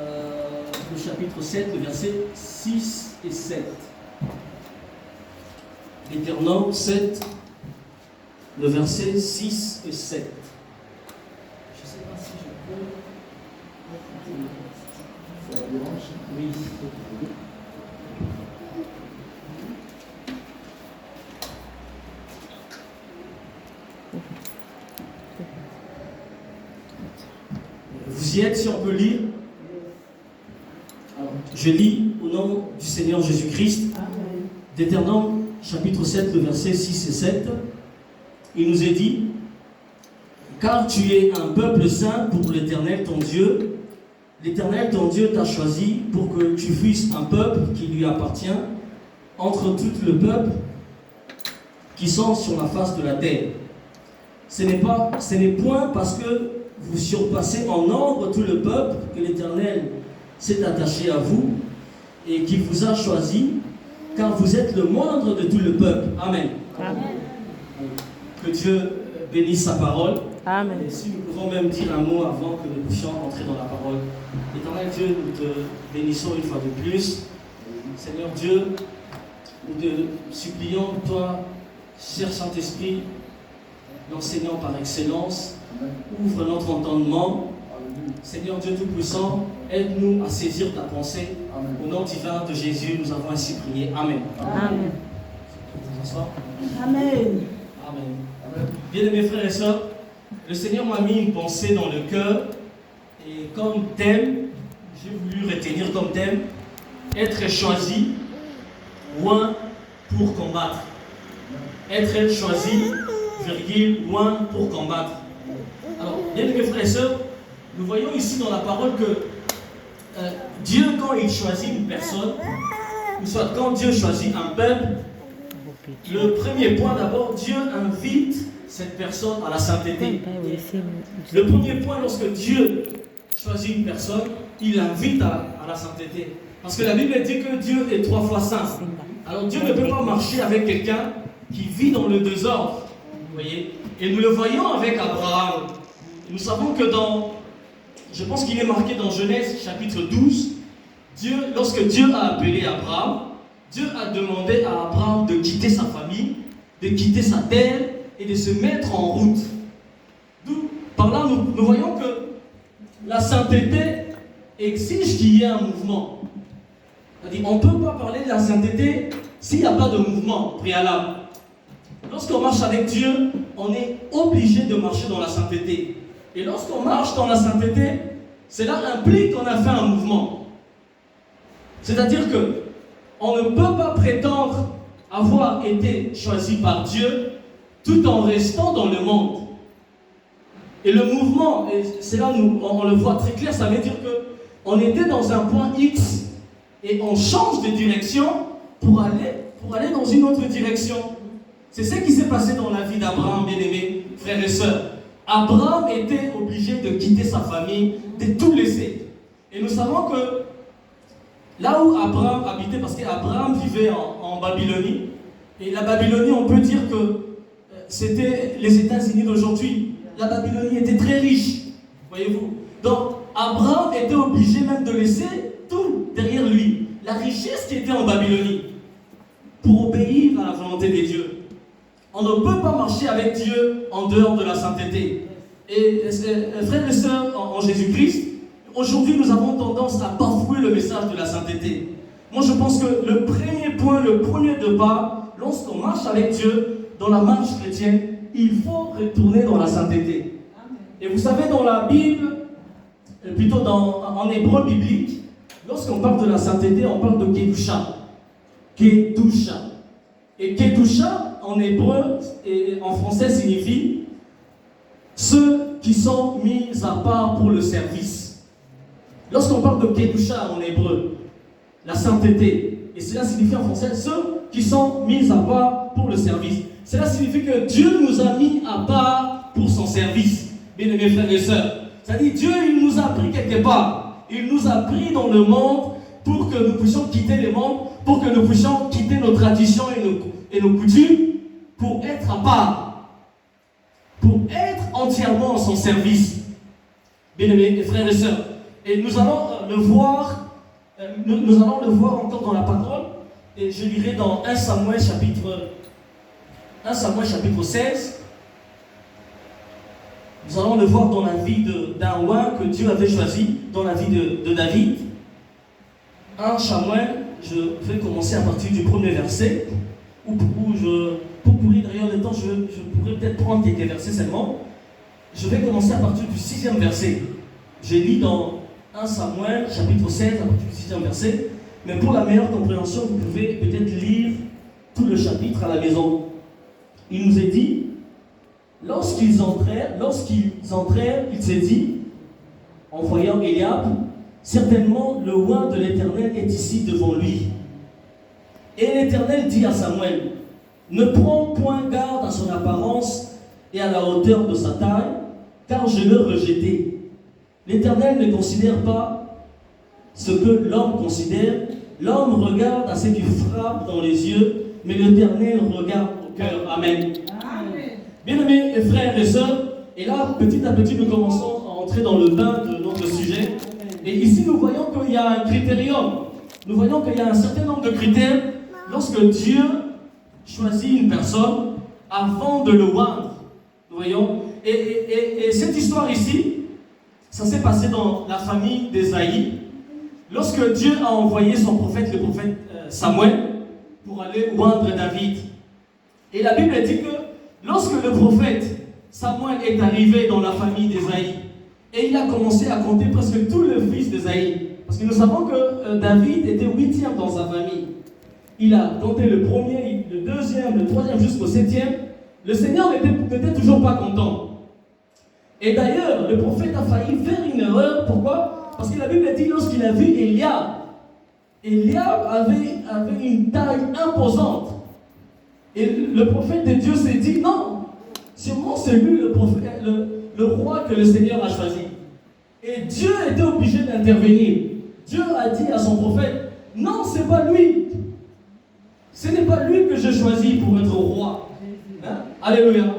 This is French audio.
le chapitre 7, le verset 6 et 7. Deutéronome 7, le verset 6 et 7. Je ne sais pas si je peux. Oui. Vous y êtes, si on peut lire. Alors, je lis au nom du Seigneur Jésus-Christ. Deutéronome chapitre 7, le verset 6 et 7. Il nous est dit: car tu es un peuple saint pour l'Éternel ton Dieu. L'Éternel ton Dieu t'a choisi pour que tu fusses un peuple qui lui appartient entre tout le peuple qui sont sur la face de la terre. Ce n'est point parce que vous surpassez en nombre tout le peuple que l'Éternel s'est attaché à vous et qui vous a choisi, car vous êtes le moindre de tout le peuple. Amen. Amen. Que Dieu bénisse sa parole. Amen. Et si nous pouvons même dire un mot avant que nous puissions entrer dans la parole. Éternel Dieu, nous te bénissons une fois de plus. Seigneur Dieu, nous te supplions, toi, cher Saint-Esprit, l'enseignant par excellence, ouvre notre entendement. Seigneur Dieu Tout-Puissant, aide-nous à saisir ta pensée. Au nom divin de Jésus, nous avons ainsi prié. Amen. Amen. Amen. Amen. Bien-aimés frères et sœurs, le Seigneur m'a mis une pensée dans le cœur et comme thème, j'ai voulu retenir comme thème être choisi, loin pour combattre. Être choisi, virgule, loin pour combattre. Alors, bien-aimés frères et sœurs, nous voyons ici dans la parole que Dieu, quand il choisit une personne, ou soit quand Dieu choisit un peuple, le premier point d'abord, Dieu invite cette personne à la sainteté. Le premier point, lorsque Dieu choisit une personne, il l'invite à la sainteté. Parce que la Bible dit que Dieu est 3 fois saint. Alors Dieu ne peut pas marcher avec quelqu'un qui vit dans le désordre. Vous voyez? Et nous le voyons avec Abraham. Nous savons que je pense qu'il est marqué dans Genèse chapitre 12, lorsque Dieu a appelé Abraham, Dieu a demandé à Abraham de quitter sa famille, de quitter sa terre et de se mettre en route. Par là, nous voyons que la sainteté exige qu'il y ait un mouvement. C'est-à-dire, on ne peut pas parler de la sainteté s'il n'y a pas de mouvement préalable. Lorsqu'on marche avec Dieu, on est obligé de marcher dans la sainteté. Et lorsqu'on marche dans la sainteté, cela implique qu'on a fait un mouvement. C'est-à-dire que on ne peut pas prétendre avoir été choisi par Dieu tout en restant dans le monde. Et le mouvement, et c'est là où on le voit très clair, ça veut dire qu'on était dans un point X et on change de direction pour aller dans une autre direction. C'est ce qui s'est passé dans la vie d'Abraham, bien-aimés, frères et sœurs. Abraham était obligé de quitter sa famille, de tout laisser. Et nous savons que là où Abraham habitait, parce qu'Abraham vivait en Babylonie, et la Babylonie, on peut dire que c'était les États-Unis d'aujourd'hui. La Babylonie était très riche, voyez-vous. Donc, Abraham était obligé même de laisser tout derrière lui. La richesse qui était en Babylonie, pour obéir à la volonté des dieux. On ne peut pas marcher avec Dieu en dehors de la sainteté. Et frères et sœurs en Jésus-Christ, aujourd'hui nous avons tendance à bafouer le message de la sainteté. Moi je pense que le premier point, le premier de pas, lorsqu'on marche avec Dieu dans la marche chrétienne, il faut retourner dans la sainteté. Et vous savez, dans la Bible, plutôt en hébreu biblique, lorsqu'on parle de la sainteté, on parle de Kedusha. Kedusha. Et Kedusha, en hébreu et en français, signifie ceux qui sont mis à part pour le service. Lorsqu'on parle de Kedusha en hébreu, la sainteté, et cela signifie en français ceux qui sont mis à part pour le service. Cela signifie que Dieu nous a mis à part pour son service. Bien-aimés frères et sœurs, c'est-à-dire Dieu, il nous a pris quelque part. Il nous a pris dans le monde pour que nous puissions quitter le monde, pour que nous puissions quitter nos traditions et nos coutumes, pour être à part, pour être entièrement en son service. Bien-aimés frères et sœurs, Et nous allons le voir, nous allons le voir encore dans la parole. Et je lirai dans 1 Samuel chapitre 16. Nous allons le voir dans la vie d'un roi que Dieu avait choisi, dans la vie de David. 1 Samuel, je vais commencer à partir du premier verset, pour courir derrière le temps, je pourrais peut-être prendre quelques versets seulement. Je vais commencer à partir du 6e verset. Je lis dans 1 Samuel, chapitre 16, à partir du 6e verset. Mais pour la meilleure compréhension, vous pouvez peut-être lire tout le chapitre à la maison. Il nous est dit, lorsqu'ils entrèrent, il s'est dit, en voyant Eliab, certainement le roi de l'Éternel est ici devant lui. Et l'Éternel dit à Samuel, ne prends point garde à son apparence et à la hauteur de sa taille, car je l'ai rejeté. L'Éternel ne considère pas ce que l'homme considère. L'homme regarde à ce qui frappe dans les yeux, mais l'Éternel regarde au cœur. Amen. Bien-aimés frères et sœurs, et là, petit à petit, nous commençons à entrer dans le bain de notre sujet. Et ici, nous voyons qu'il y a un critérium. Nous voyons qu'il y a un certain nombre de critères lorsque Dieu choisit une personne avant de le oindre. Nous voyons. Et cette histoire ici, ça s'est passé dans la famille d'Ésaïe. Lorsque Dieu a envoyé son prophète, le prophète Samuel, pour aller oindre David. Et la Bible dit que lorsque le prophète Samuel est arrivé dans la famille d'Ésaïe, et il a commencé à compter presque tous les fils d'Ésaïe, parce que nous savons que David était 8e dans sa famille. Il a compté le premier, le deuxième, le troisième jusqu'au 7e. Le Seigneur n'était toujours pas content. Et d'ailleurs, le prophète a failli faire une erreur. Pourquoi? Parce que la Bible dit lorsqu'il a vu Eliab avait une taille imposante. Et le prophète de Dieu s'est dit, non, sûrement c'est lui le roi que le Seigneur a choisi. Et Dieu était obligé d'intervenir. Dieu a dit à son prophète, non, c'est pas lui. Ce n'est pas lui que je choisis pour être roi. Hein? Alléluia.